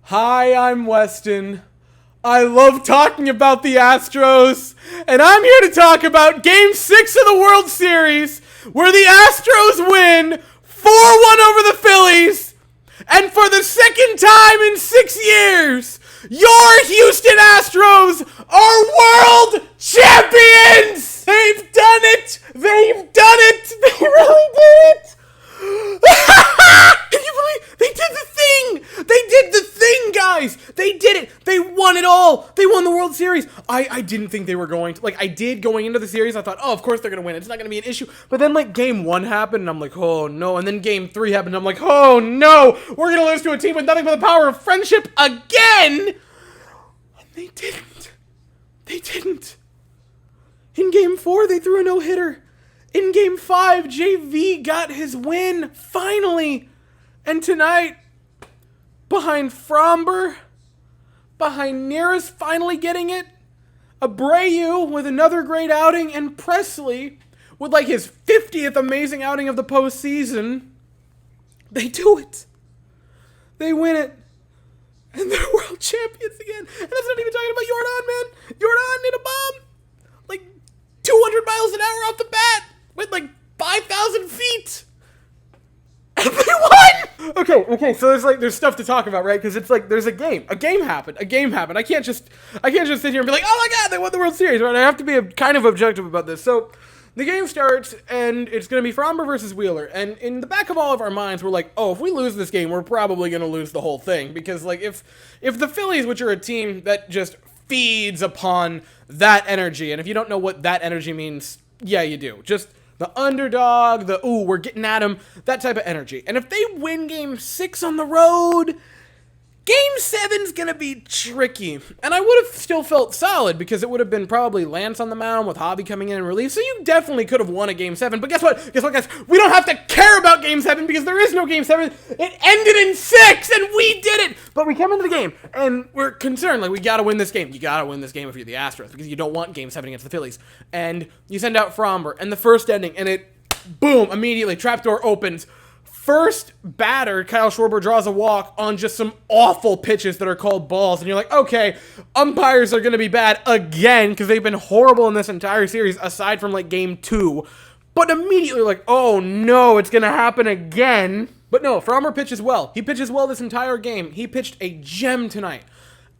Hi, I'm Weston. I love talking about the Astros, and I'm here to talk about Game 6 of the World Series, where the Astros win 4-1 over the Phillies, and for the second time in 6 years, your Houston Astros are world champions! They've done it! They've done it! They really did it! Can you believe they did the thing? They did the thing, guys! They did it! They won it all! They won the World Series! I didn't think they were going to. Like, I did going into the series. I thought, oh, of course they're going to win. It's not going to be an issue. But then, like, Game 1 happened, and I'm like, oh, no. And then Game 3 happened, and I'm like, oh, no! We're going to lose to a team with nothing but the power of friendship again! And they didn't. They didn't. In Game 4, they threw a no-hitter. In Game 5, JV got his win, finally. And tonight, behind Framber, behind Nearest finally getting it, Abreu with another great outing, and Presley with like his 50th amazing outing of the postseason, they do it. They win it. And they're world champions again. And that's not even talking about Jordan, man. Jordan hit a bomb. Like 200 miles an hour off the bat. With like 5,000 feet. And they won! Okay, so there's stuff to talk about, right? Because it's like, there's a game. A game happened. I can't just sit here and be like, oh my god, they won the World Series, right? I have to be kind of objective about this. So, the game starts, and it's going to be Framber versus Wheeler. And in the back of all of our minds, we're like, oh, if we lose this game, we're probably going to lose the whole thing. Because, like, if the Phillies, which are a team that just feeds upon that energy, and if you don't know what that energy means, yeah, you do. Just the underdog, the, ooh, we're getting at him, that type of energy. And if they win Game 6 on the road, Game 7's gonna be tricky. And I would have still felt solid because it would have been probably Lance on the mound with Hobby coming in relief. So you definitely could have won a Game 7. But guess what? Guess what, guys? We don't have to care about Game 7 because there is no Game 7. It ended in 6 and we did it! But we came into the game and we're concerned. Like, we gotta win this game. You gotta win this game if you're the Astros because you don't want Game 7 against the Phillies. And you send out Framber and the first inning and it, boom, immediately, trapdoor opens. First batter, Kyle Schwarber draws a walk on just some awful pitches that are called balls. And you're like, okay, umpires are going to be bad again because they've been horrible in this entire series aside from like Game 2. But immediately like, oh no, it's going to happen again. But no, Framber pitches well. He pitches well this entire game. He pitched a gem tonight.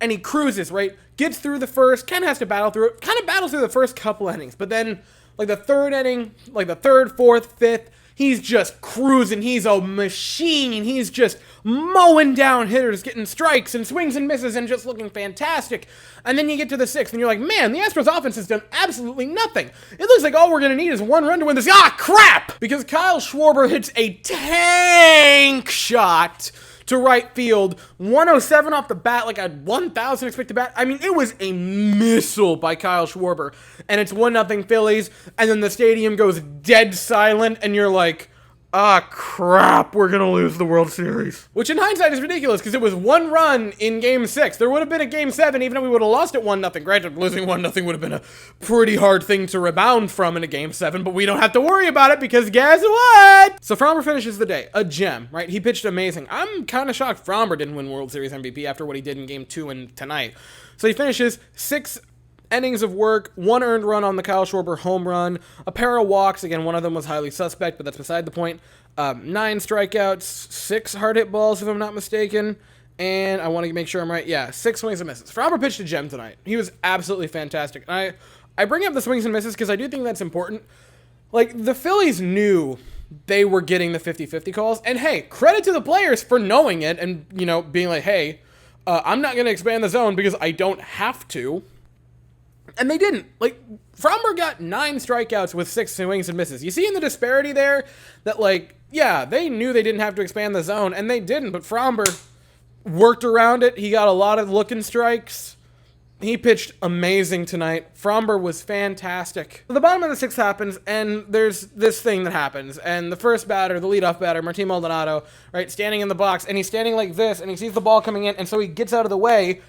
And he cruises, right? Gets through the first, kind of has to battle through it. Kind of battles through the first couple innings. But then like the third inning, like the third, fourth, fifth, he's just cruising. He's a machine. He's just mowing down hitters, getting strikes and swings and misses and just looking fantastic. And then you get to the sixth and you're like, man, the Astros offense has done absolutely nothing. It looks like all we're going to need is one run to win this. Ah, crap! Because Kyle Schwarber hits a tank shot to right field, 107 off the bat, like a 1,000 expected bat. I mean, it was a missile by Kyle Schwarber, and it's 1-0 Phillies, and then the stadium goes dead silent, and you're like, ah, crap, we're gonna lose the World Series. Which in hindsight is ridiculous, because it was one run in Game 6. There would have been a Game 7, even if we would have lost it 1-0. Granted, losing 1-0 would have been a pretty hard thing to rebound from in a Game 7, but we don't have to worry about it, because guess what? So Framber finishes the day. A gem, right? He pitched amazing. I'm kind of shocked Framber didn't win World Series MVP after what he did in Game 2 and tonight. So he finishes 6 innings of work, 1 earned run on the Kyle Schwarber home run, a pair of walks, again, one of them was highly suspect, but that's beside the point, 9 strikeouts, 6 hard hit balls, if I'm not mistaken, and I want to make sure I'm right, yeah, 6 swings and misses. Framber pitched a gem tonight. He was absolutely fantastic. And I bring up the swings and misses because I do think that's important. Like, the Phillies knew they were getting the 50-50 calls, and hey, credit to the players for knowing it and, you know, being like, hey, I'm not going to expand the zone because I don't have to. And they didn't. Like, Framber got 9 strikeouts with 6 swings and misses. You see in the disparity there that, like, yeah, they knew they didn't have to expand the zone, and they didn't, but Framber worked around it. He got a lot of looking strikes. He pitched amazing tonight. Framber was fantastic. The bottom of the 6th happens, and there's this thing that happens. And the first batter, the leadoff batter, Martin Maldonado, right, standing in the box, and he's standing like this, and he sees the ball coming in, and so he gets out of the way,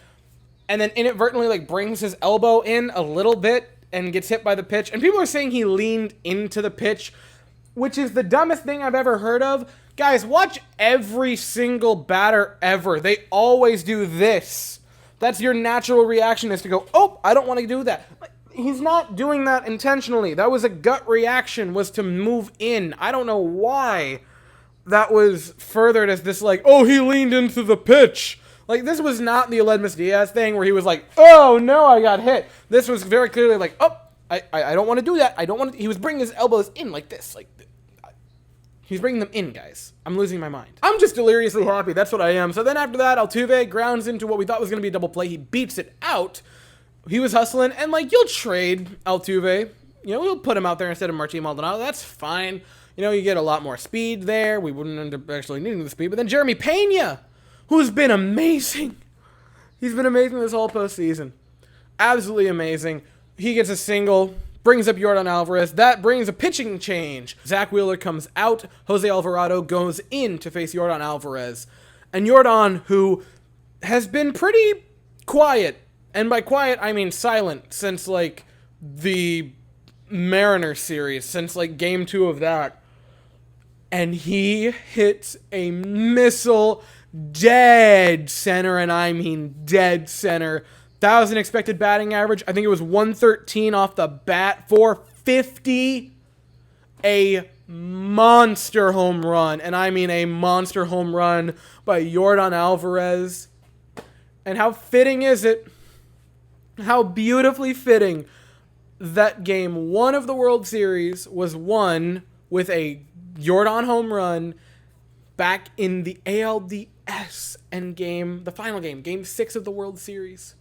and then inadvertently, like, brings his elbow in a little bit and gets hit by the pitch. And people are saying he leaned into the pitch, which is the dumbest thing I've ever heard of. Guys, watch every single batter ever. They always do this. That's your natural reaction, is to go, oh, I don't want to do that. He's not doing that intentionally. That was a gut reaction, was to move in. I don't know why that was furthered as this, like, oh, he leaned into the pitch. Like, this was not the Aledmus Diaz thing where he was like, oh, no, I got hit. This was very clearly like, oh, I don't want to do that. I don't want to. He was bringing his elbows in like this. Like, he's bringing them in, guys. I'm losing my mind. I'm just deliriously happy. That's what I am. So then after that, Altuve grounds into what we thought was going to be a double play. He beats it out. He was hustling. And, like, you'll trade Altuve. You know, we'll put him out there instead of Martín Maldonado. That's fine. You know, you get a lot more speed there. We wouldn't end up actually needing the speed. But then Jeremy Pena, who's been amazing. He's been amazing this whole postseason. Absolutely amazing. He gets a single, brings up Yordan Alvarez. That brings a pitching change. Zach Wheeler comes out. Jose Alvarado goes in to face Yordan Alvarez. And Yordan, who has been pretty quiet, and by quiet, I mean silent, since, like, the Mariners series, since, like, game 2 of that. And he hits a missile dead center, and I mean dead center. That was an expected batting average. I think it was 113 off the bat, 450. A monster home run, and I mean a monster home run by Yordan Alvarez. And how fitting is it? How beautifully fitting that game 1 of the World Series was won with a Yordan home run back in the ALDS and the final game, game 6 of the World Series,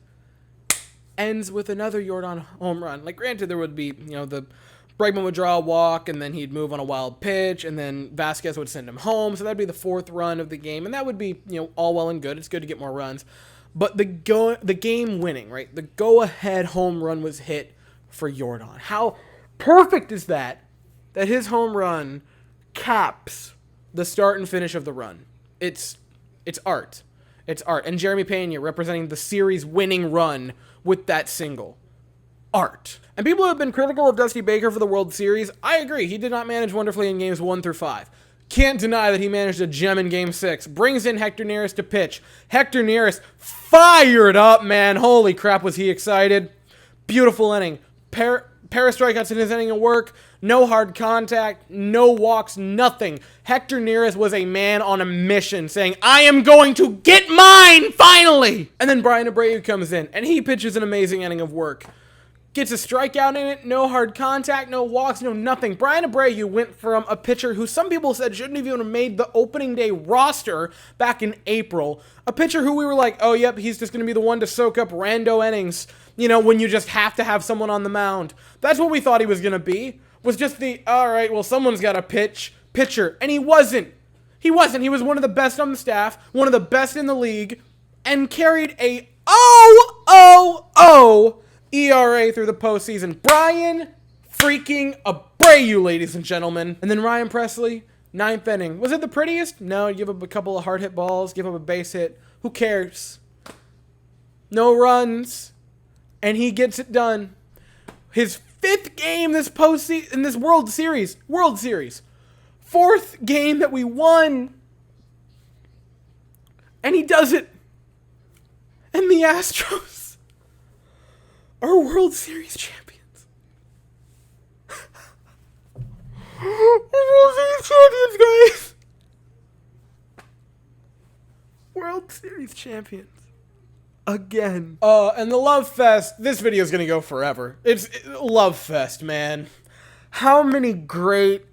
ends with another Yordan home run. Like, granted, there would be, you know, the Bregman would draw a walk, and then he'd move on a wild pitch, and then Vasquez would send him home, so that'd be the 4th run of the game, and that would be, you know, all well and good. It's good to get more runs. But the game winning, right, the go-ahead home run was hit for Yordan. How perfect is that his home run caps the start and finish of the run. It's art. It's art. And Jeremy Pena representing the series winning run with that single. Art. And people who have been critical of Dusty Baker for the World Series, I agree. He did not manage wonderfully in games 1 through 5. Can't deny that he managed a gem in game 6. Brings in Hector Neris to pitch. Hector Neris fired up, man. Holy crap, was he excited. Beautiful inning. Pair of strikeouts in his inning of work. No hard contact. No walks. Nothing. Hector Neris was a man on a mission saying, I am going to get mine, finally! And then Bryan Abreu comes in, and he pitches an amazing inning of work. Gets a strikeout in it. No hard contact. No walks. No nothing. Bryan Abreu went from a pitcher who some people said shouldn't have even made the opening day roster back in April. A pitcher who we were like, oh, yep, he's just going to be the one to soak up rando innings. You know, when you just have to have someone on the mound. That's what we thought he was going to be. Was just the, all right, well, someone's got a pitcher. And he wasn't. He wasn't. He was one of the best on the staff, one of the best in the league, and carried a 0.00 ERA through the postseason. Bryan freaking Abreu, ladies and gentlemen. And then Ryan Presley, 9th inning. Was it the prettiest? No, give up a couple of hard hit balls, give up a base hit. Who cares? No runs. And he gets it done. His 5th game this postseason, in this World Series. 4th game that we won. And he does it. And the Astros are World Series champions. World Series champions, guys. World Series champions. Again. And the Love Fest, this video is going to go forever. It's Love Fest, man. How many great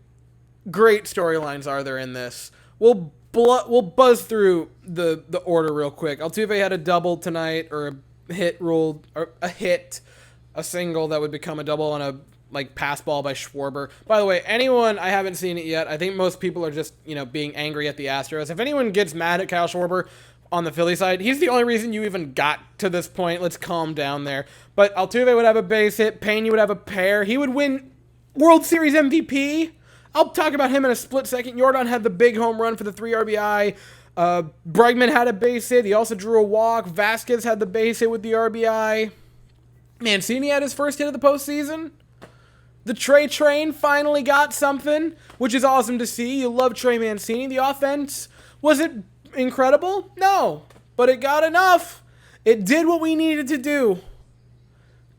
storylines are there in this? We'll buzz through the order real quick. Altuve had a double tonight, or a hit ruled, or a single that would become a double on a pass ball by Schwarber. By the way, I haven't seen it yet. I think most people are just, being angry at the Astros. If anyone gets mad at Kyle Schwarber on the Philly side, he's the only reason you even got to this point. Let's calm down there. But Altuve would have a base hit. Pena would have a pair. He would win World Series MVP. I'll talk about him in a split second. Yordan had the big home run for the 3 RBI. Bregman had a base hit. He also drew a walk. Vasquez had the base hit with the RBI. Mancini had his first hit of the postseason. The Trey train finally got something, which is awesome to see. You love Trey Mancini. The offense, was it incredible? No, but it got enough. It did what we needed to do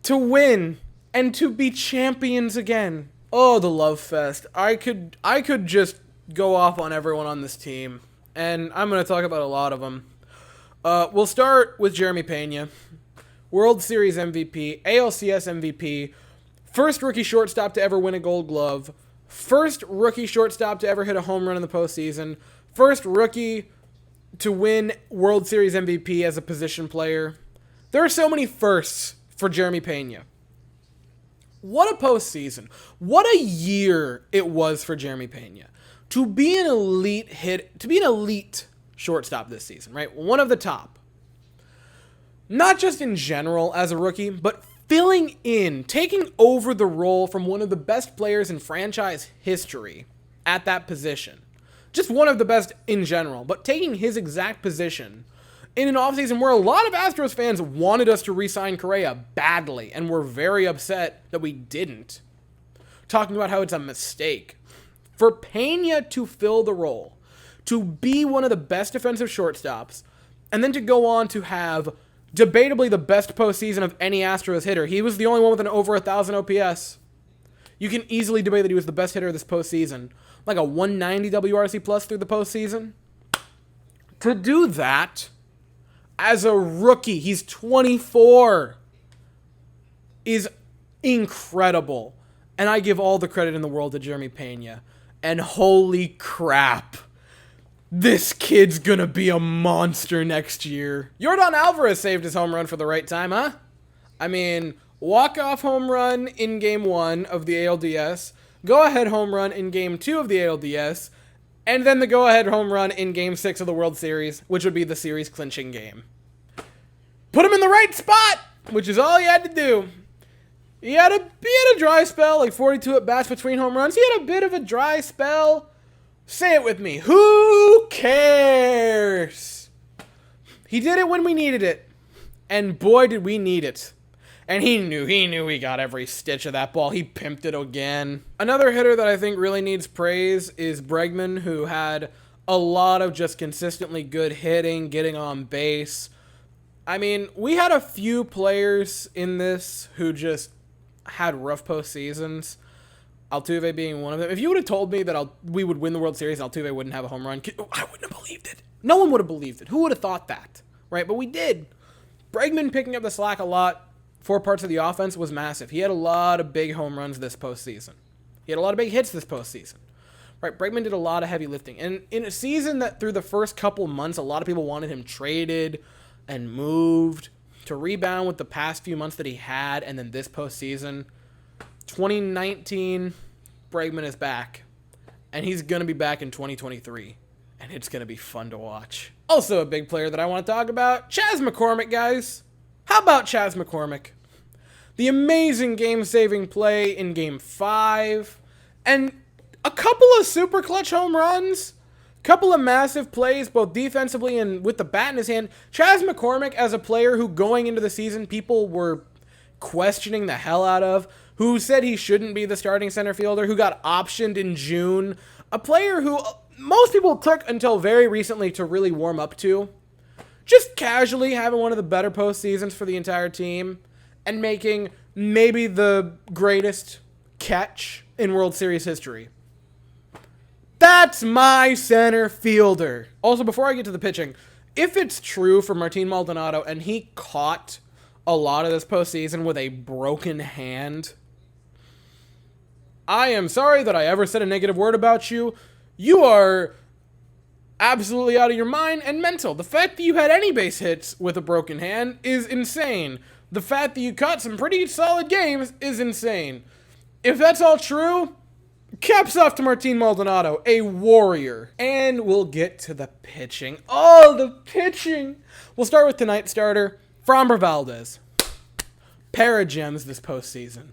to win and to be champions again. Oh, the love fest. I could just go off on everyone on this team, and I'm going to talk about a lot of them. We'll start with Jeremy Pena, World Series MVP, ALCS MVP, first rookie shortstop to ever win a Gold Glove, first rookie shortstop to ever hit a home run in the postseason, first rookie to win World Series MVP as a position player. There are so many firsts for Jeremy Pena. What a postseason. What a year it was for Jeremy Pena. To be an elite shortstop this season, right? One of the top. Not just in general as a rookie, but filling in, taking over the role from one of the best players in franchise history at that position. Just one of the best in general, but taking his exact position in an offseason where a lot of Astros fans wanted us to re-sign Correa badly and were very upset that we didn't. Talking about how it's a mistake. For Pena to fill the role, to be one of the best defensive shortstops, and then to go on to have debatably the best postseason of any Astros hitter. He was the only one with an over 1,000 OPS. You can easily debate that he was the best hitter this postseason. Like a 190 WRC plus through the postseason. To do that as a rookie, he's 24, is incredible. And I give all the credit in the world to Jeremy Pena. And holy crap, this kid's gonna be a monster next year. Yordan Alvarez saved his home run for the right time, huh? I mean, walk-off home run in Game 1 of the ALDS, go-ahead home run in Game 2 of the ALDS, and then the go-ahead home run in Game 6 of the World Series, which would be the series-clinching game. Put him in the right spot, which is all he had to do. He had a dry spell, like 42 at-bats between home runs. He had a bit of a dry spell. Say it with me. Who cares? He did it when we needed it. And boy, did we need it. And he knew he got every stitch of that ball. He pimped it again. Another hitter that I think really needs praise is Bregman, who had a lot of just consistently good hitting, getting on base. I mean, we had a few players in this who just had rough postseasons. Altuve being one of them. If you would have told me that we would win the World Series and Altuve wouldn't have a home run, I wouldn't have believed it. No one would have believed it. Who would have thought that? Right? But we did. Bregman picking up the slack a lot for parts of the offense was massive. He had a lot of big home runs this postseason. He had a lot of big hits this postseason. Right? Bregman did a lot of heavy lifting. And in a season that through the first couple months, a lot of people wanted him traded and moved to rebound with the past few months that he had, and then this postseason, 2019, Bregman is back, and he's going to be back in 2023, and it's going to be fun to watch. Also a big player that I want to talk about, Chas McCormick, guys. How about Chas McCormick? The amazing game-saving play in Game 5, and a couple of super clutch home runs. Couple of massive plays, both defensively and with the bat in his hand. Chas McCormick, as a player who going into the season, people were questioning the hell out of, who said he shouldn't be the starting center fielder, who got optioned in June. A player who most people took until very recently to really warm up to. Just casually having one of the better postseasons for the entire team and making maybe the greatest catch in World Series history. That's my center fielder. Also, before I get to the pitching, if it's true for Martin Maldonado and he caught a lot of this postseason with a broken hand, I am sorry that I ever said a negative word about you. You are absolutely out of your mind and mental. The fact that you had any base hits with a broken hand is insane. The fact that you caught some pretty solid games is insane. If that's all true, caps off to Martin Maldonado, a warrior. And we'll get to the pitching. Oh, the pitching. We'll start with tonight's starter, Framber Valdez. Pair of gems this postseason.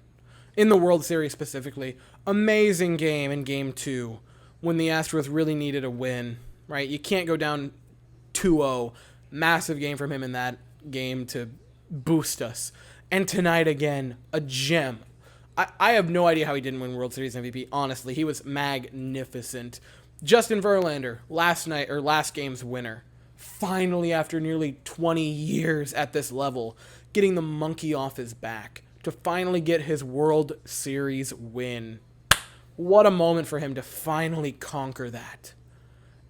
In the World Series specifically. Amazing game in Game 2 when the Astros really needed a win, right? You can't go down 2-0. Massive game from him in that game to boost us. And tonight again, a gem. I have no idea how he didn't win World Series MVP. Honestly, he was magnificent. Justin Verlander, last game's winner. Finally, after nearly 20 years at this level, getting the monkey off his back to finally get his World Series win. What a moment for him to finally conquer that.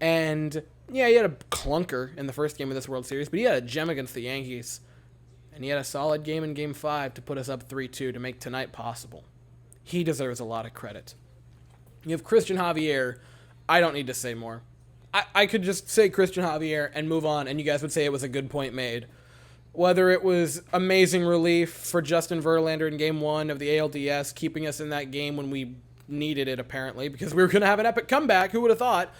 And yeah, he had a clunker in the first game of this World Series, but he had a gem against the Yankees. And he had a solid game in Game 5 to put us up 3-2 to make tonight possible. He deserves a lot of credit. You have Christian Javier. I don't need to say more. I could just say Christian Javier and move on, and you guys would say it was a good point made. Whether it was amazing relief for Justin Verlander in Game 1 of the ALDS, keeping us in that game when we needed it, apparently, because we were going to have an epic comeback. Who would have thought?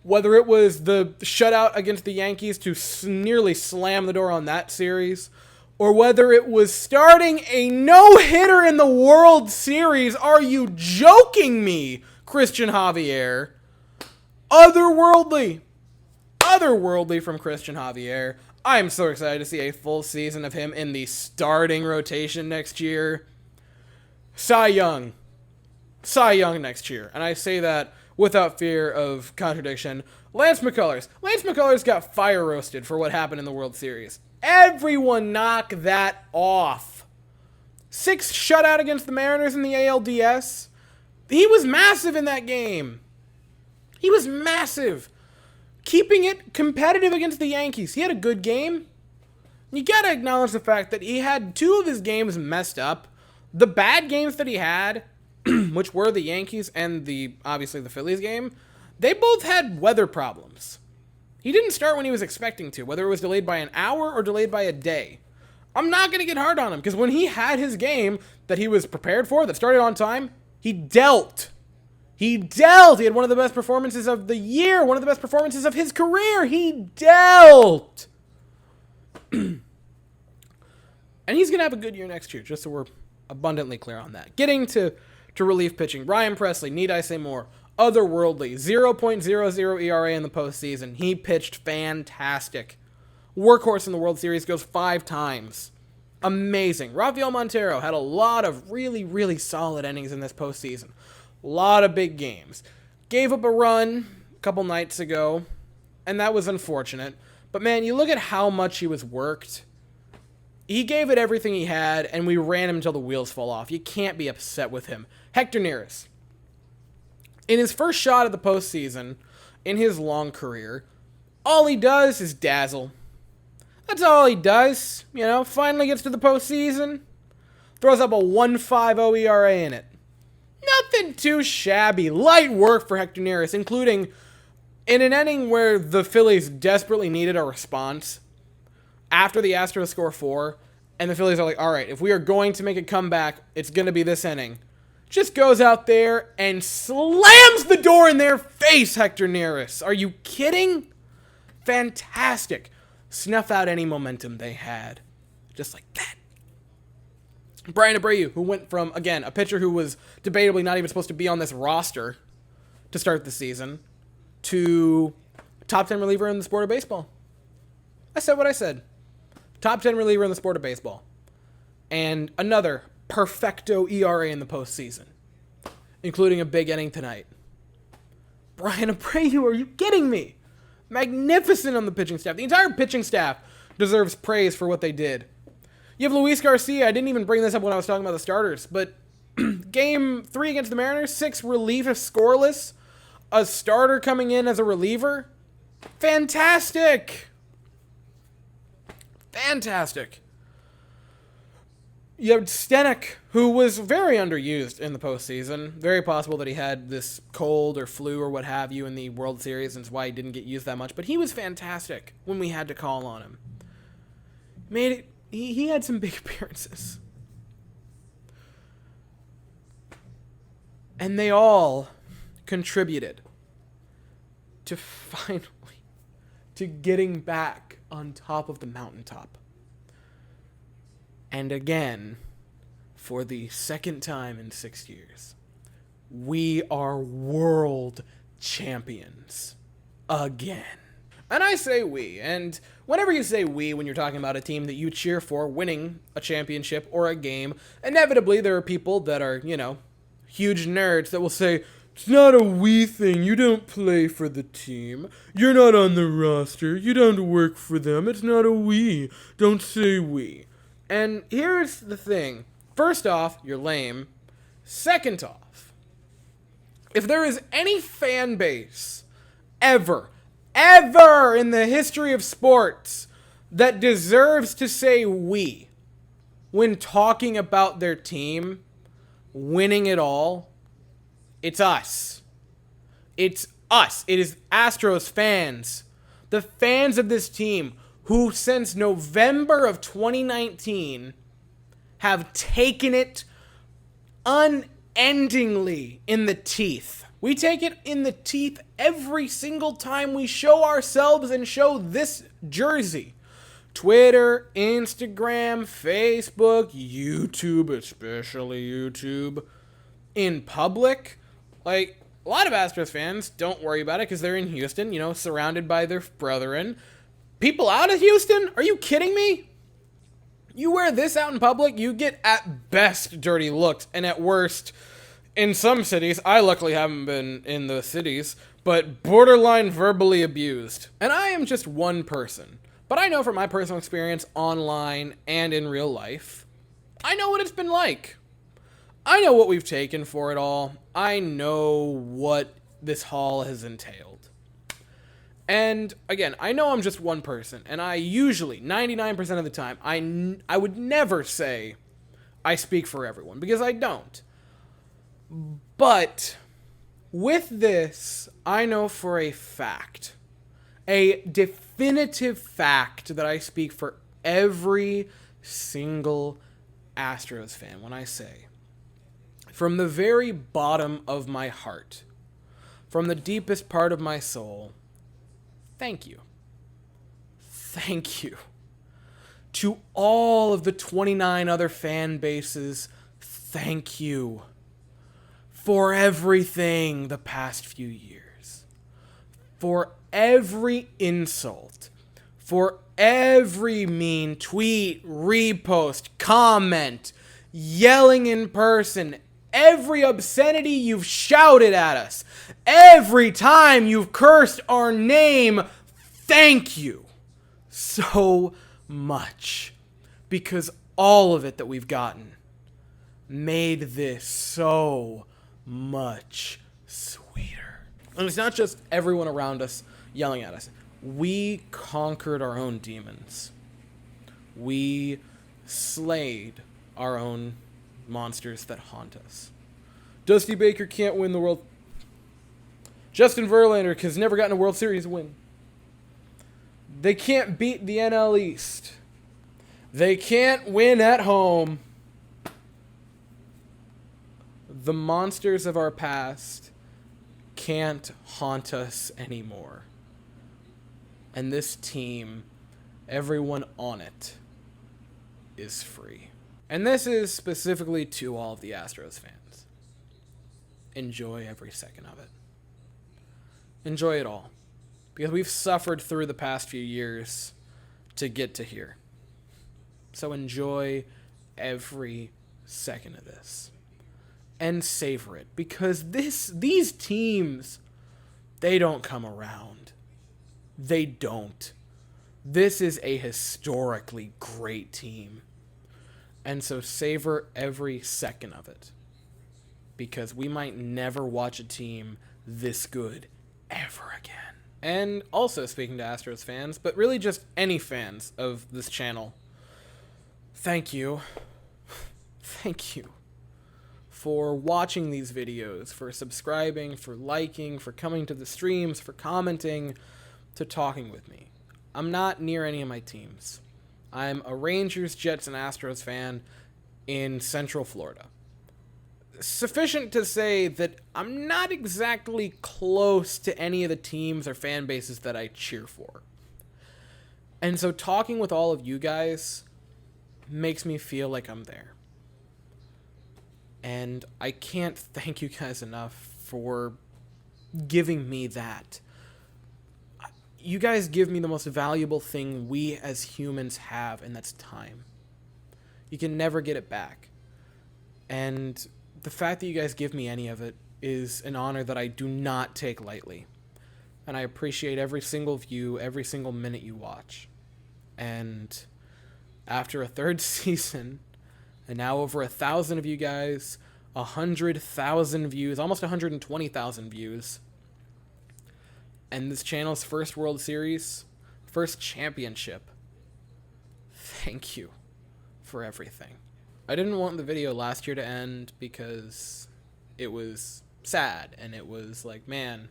Whether it was the shutout against the Yankees to nearly slam the door on that series, or whether it was starting a no-hitter in the World Series. Are you joking me, Christian Javier? Otherworldly from Christian Javier. I am so excited to see a full season of him in the starting rotation next year. Cy Young next year. And I say that without fear of contradiction. Lance McCullers got fire roasted for what happened in the World Series. Everyone knock that off. 6 shutout against the Mariners in the ALDS. He was massive in that game. He was massive. Keeping it competitive against the Yankees. He had a good game. You gotta acknowledge the fact that he had 2 of his games messed up. The bad games that he had, which were the Yankees and obviously the Phillies game, they both had weather problems. He didn't start when he was expecting to, whether it was delayed by an hour or delayed by a day. I'm not going to get hard on him, because when he had his game that he was prepared for, that started on time, he dealt. He had one of the best performances of the year, one of the best performances of his career. He dealt. And he's going to have a good year next year, just so we're abundantly clear on that. Getting to relief pitching. Ryan Presley, need I say more? Otherworldly. 0.00 ERA in the postseason. He pitched fantastic. Workhorse in the World Series, goes 5 times. Amazing. Rafael Montero had a lot of really, really solid innings in this postseason. A lot of big games. Gave up a run a couple nights ago, and that was unfortunate. But man, you look at how much he was worked. He gave it everything he had, and we ran him until the wheels fall off. You can't be upset with him. Hector Neris. In his first shot of the postseason, in his long career, all he does is dazzle. That's all he does. Finally gets to the postseason, throws up a 1.50 ERA in it. Nothing too shabby. Light work for Hector Neris, including in an inning where the Phillies desperately needed a response. After the Astros score 4, and the Phillies are like, all right, if we are going to make a comeback, it's going to be this inning. Just goes out there and slams the door in their face, Hector Neris. Are you kidding? Fantastic. Snuff out any momentum they had. Just like that. Brian Abreu, who went from, again, a pitcher who was debatably not even supposed to be on this roster to start the season, to top 10 reliever in the sport of baseball. I said what I said. Top 10 reliever in the sport of baseball. And another perfecto ERA in the postseason, including a big inning tonight. Brian Abreu, are you kidding me? Magnificent on the pitching staff. The entire pitching staff deserves praise for what they did. You have Luis Garcia. I didn't even bring this up when I was talking about the starters, but Game 3 against the Mariners, 6 relief scoreless, a starter coming in as a reliever. Fantastic. You have Stenek, who was very underused in the postseason. Very possible that he had this cold or flu or what have you in the World Series, and that's why he didn't get used that much. But he was fantastic when we had to call on him. He had some big appearances. And they all contributed to finally getting back on top of the mountaintop. And again, for the second time in 6 years, we are world champions. Again. And I say we. And whenever you say we when you're talking about a team that you cheer for winning a championship or a game, inevitably there are people that are, huge nerds that will say, it's not a we thing. You don't play for the team. You're not on the roster. You don't work for them. It's not a we. Don't say we. And here's the thing. First off, you're lame. Second off, if there is any fan base ever in the history of sports that deserves to say we when talking about their team winning it all, it's us. It's us. It is Astros fans. The fans of this team who since November of 2019 have taken it unendingly in the teeth. We take it in the teeth every single time we show ourselves and show this jersey. Twitter, Instagram, Facebook, YouTube, especially YouTube, in public. Like, a lot of Astros fans don't worry about it because they're in Houston, surrounded by their brethren. People out of Houston? Are you kidding me? You wear this out in public, you get at best dirty looks, and at worst, in some cities, I luckily haven't been in the cities, but borderline verbally abused. And I am just one person. But I know from my personal experience online and in real life, I know what it's been like. I know what we've taken for it all. I know what this haul has entailed. And again, I know I'm just one person, and I usually, 99% of the time, I would never say I speak for everyone, because I don't. But with this, I know for a fact, a definitive fact, that I speak for every single Astros fan when I say, from the very bottom of my heart, from the deepest part of my soul, thank you. Thank you. To all of the 29 other fan bases, thank you for everything the past few years. For every insult. For every mean tweet, repost, comment, yelling in person, every obscenity you've shouted at us, every time you've cursed our name, thank you so much. Because all of it that we've gotten made this so much sweeter. And it's not just everyone around us yelling at us. We conquered our own demons. We slayed our own monsters that haunt us. Dusty Baker can't win the world. Justin Verlander has never gotten a World Series win. They can't beat the NL East. They can't win at home. The monsters of our past can't haunt us anymore. And this team, everyone on it, is free. And this is specifically to all of the Astros fans. Enjoy every second of it. Enjoy it all. Because we've suffered through the past few years to get to here. So enjoy every second of this. And savor it. Because these teams, they don't come around. They don't. This is a historically great team. And so savor every second of it. Because we might never watch a team this good ever again. And also speaking to Astros fans, but really just any fans of this channel, thank you. Thank you for watching these videos, for subscribing, for liking, for coming to the streams, for commenting, to talking with me. I'm not near any of my teams. I'm a Rangers, Jets, and Astros fan in Central Florida. Sufficient to say that I'm not exactly close to any of the teams or fan bases that I cheer for. And so talking with all of you guys makes me feel like I'm there. And I can't thank you guys enough for giving me that. you guys give me the most valuable thing we as humans have, and that's time. You can never get it back. And the fact that you guys give me any of it is an honor that I do not take lightly. And I appreciate every single view, every single minute you watch. And after a third season, and now over 1,000 of you guys, 100,000 views, almost 120,000 views, and this channel's first World Series, first championship, thank you for everything. I didn't want the video last year to end because it was sad, and it was like, man,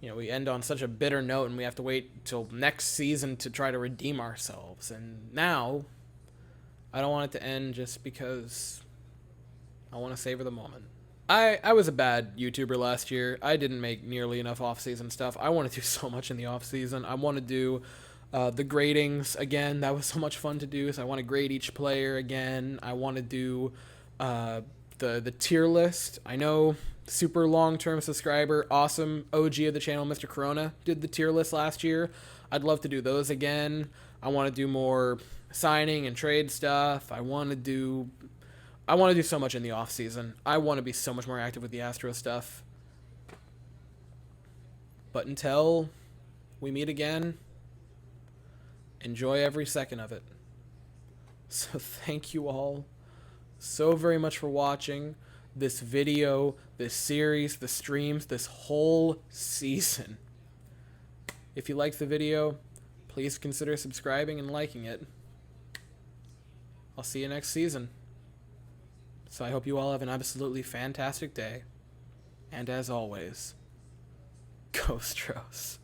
you know, we end on such a bitter note and we have to wait till next season to try to redeem ourselves. And now, I don't want it to end just because I want to savor the moment. I was a bad YouTuber last year. I didn't make nearly enough off-season stuff. I want to do so much in the off-season. I want to do the gradings again. That was so much fun to do. So I want to grade each player again. I want to do the tier list. I know super long-term subscriber, awesome OG of the channel, Mr. Corona, did the tier list last year. I'd love to do those again. I want to do more signing and trade stuff. I want to do so much in the off season. I want to be so much more active with the Astros stuff. But until we meet again, enjoy every second of it. So thank you all so very much for watching this video, this series, the streams, this whole season. If you liked the video, please consider subscribing and liking it. I'll see you next season. So I hope you all have an absolutely fantastic day. And as always, go Astros.